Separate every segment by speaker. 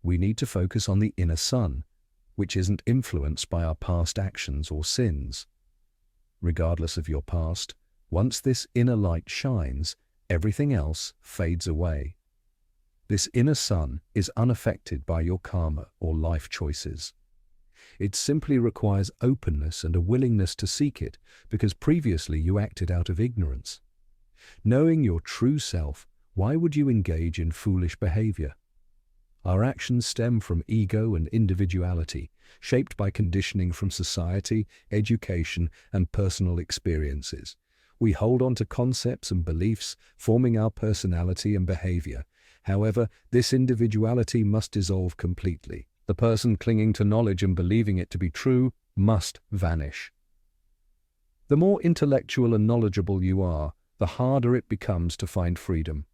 Speaker 1: We need to focus on the inner sun, which isn't influenced by our past actions or sins. Regardless of your past, once this inner light shines, everything else fades away. This inner sun is unaffected by your karma or life choices. It simply requires openness and a willingness to seek it, because previously you acted out of ignorance. Knowing your true self, why would you engage in foolish behavior? Our actions stem from ego and individuality, shaped by conditioning from society, education, and personal experiences. We hold on to concepts and beliefs, forming our personality and behavior. However, this individuality must dissolve completely. The person clinging to knowledge and believing it to be true must vanish. The more intellectual and knowledgeable you are, the harder it becomes to find freedom.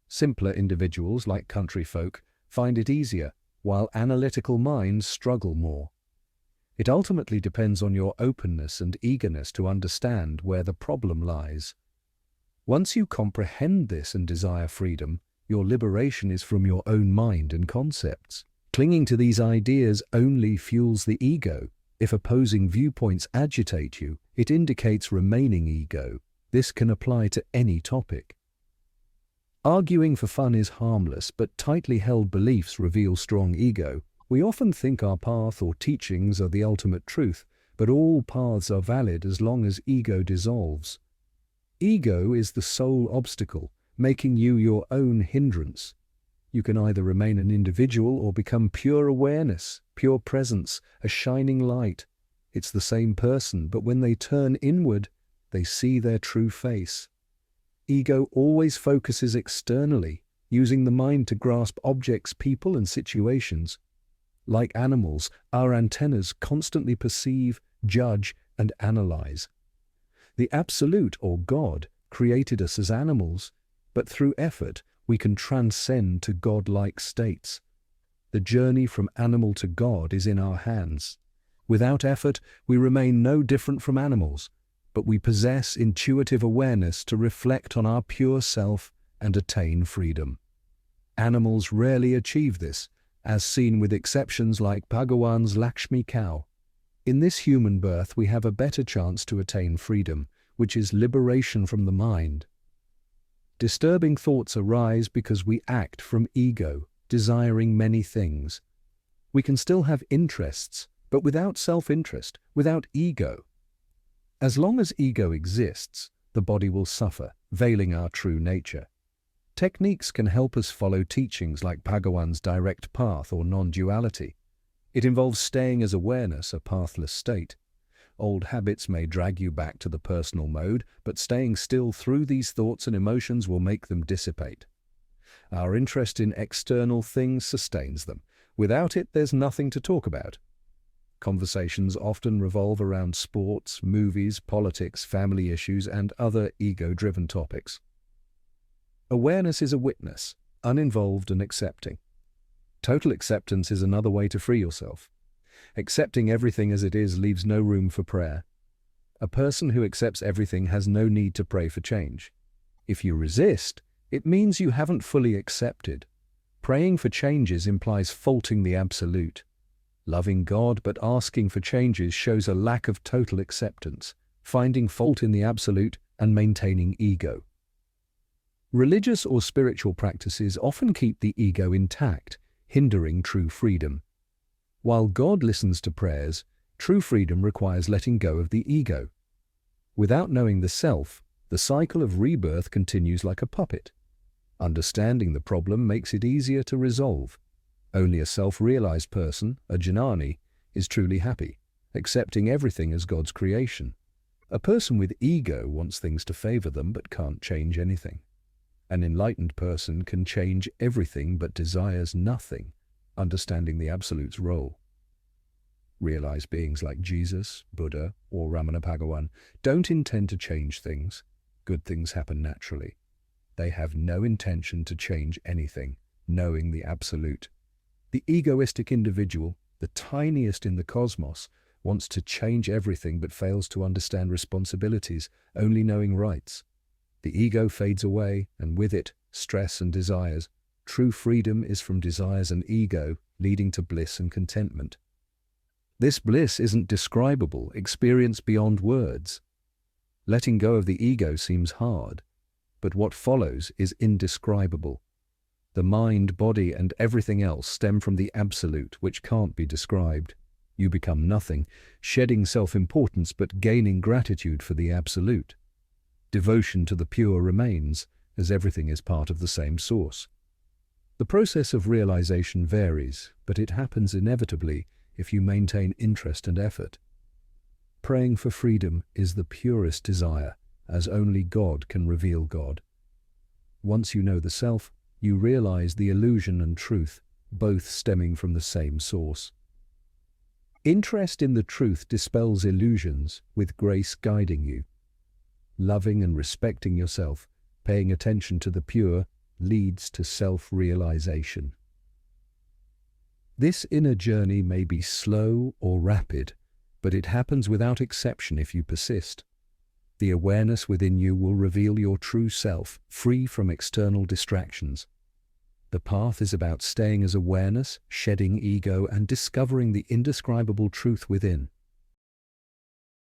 Speaker 1: Simpler individuals, like country folk, find it easier, while analytical minds struggle more. It ultimately depends on your openness and eagerness to understand where the problem lies. Once you comprehend this and desire freedom, your liberation is from your own mind and concepts. Clinging to these ideas only fuels the ego. If opposing viewpoints agitate you, it indicates remaining ego. This can apply to any topic. Arguing for fun is harmless, but tightly held beliefs reveal strong ego. We often think our path or teachings are the ultimate truth, but all paths are valid as long as ego dissolves. Ego is the sole obstacle, making you your own hindrance. You can either remain an individual or become pure awareness, pure presence, a shining light. It's the same person, but when they turn inward, they see their true face. Ego always focuses externally, using the mind to grasp objects, people, and situations. Like animals, our antennas constantly perceive, judge, and analyze. The Absolute, or God, created us as animals, but through effort, we can transcend to God-like states. The journey from animal to God is in our hands. Without effort, we remain no different from animals, but we possess intuitive awareness to reflect on our pure self and attain freedom. Animals rarely achieve this, as seen with exceptions like Bhagawan's Lakshmi cow. In this human birth, we have a better chance to attain freedom, which is liberation from the mind. Disturbing thoughts arise because we act from ego, desiring many things. We can still have interests, but without self-interest, without ego. As long as ego exists, the body will suffer, veiling our true nature. Techniques can help us follow teachings like Bhagawan's direct path or non-duality. It involves staying as awareness, a pathless state. Old habits may drag you back to the personal mode, but staying still through these thoughts and emotions will make them dissipate. Our interest in external things sustains them. Without it, there's nothing to talk about. Conversations often revolve around sports, movies, politics, family issues, and other ego-driven topics. Awareness is a witness, uninvolved and accepting. Total acceptance is another way to free yourself. Accepting everything as it is leaves no room for prayer. A person who accepts everything has no need to pray for change. If you resist, it means you haven't fully accepted. Praying for changes implies faulting the Absolute. Loving God but asking for changes shows a lack of total acceptance, finding fault in the Absolute and maintaining ego. Religious or spiritual practices often keep the ego intact, hindering true freedom. While God listens to prayers, true freedom requires letting go of the ego. Without knowing the self, the cycle of rebirth continues like a puppet. Understanding the problem makes it easier to resolve. Only a self-realized person, a jnani, is truly happy, accepting everything as God's creation. A person with ego wants things to favor them but can't change anything. An enlightened person can change everything but desires nothing, understanding the Absolute's role. Realized beings like Jesus, Buddha, or Ramana Bhagawan don't intend to change things. Good things happen naturally. They have no intention to change anything, knowing the Absolute. The egoistic individual, the tiniest in the cosmos, wants to change everything but fails to understand responsibilities, only knowing rights. The ego fades away, and with it, stress and desires. True freedom is from desires and ego, leading to bliss and contentment. This bliss isn't describable, experienced beyond words. Letting go of the ego seems hard, but what follows is indescribable. The mind, body, and everything else stem from the absolute, which can't be described. You become nothing, shedding self-importance but gaining gratitude for the absolute. Devotion to the pure remains, as everything is part of the same source. The process of realization varies, but it happens inevitably if you maintain interest and effort. Praying for freedom is the purest desire, as only God can reveal God. Once you know the self, you realize the illusion and truth, both stemming from the same source. Interest in the truth dispels illusions, with grace guiding you. Loving and respecting yourself, paying attention to the pure, leads to self-realization. This inner journey may be slow or rapid, but it happens without exception if you persist. The awareness within you will reveal your true self, free from external distractions. The path is about staying as awareness, shedding ego, and discovering the indescribable truth within.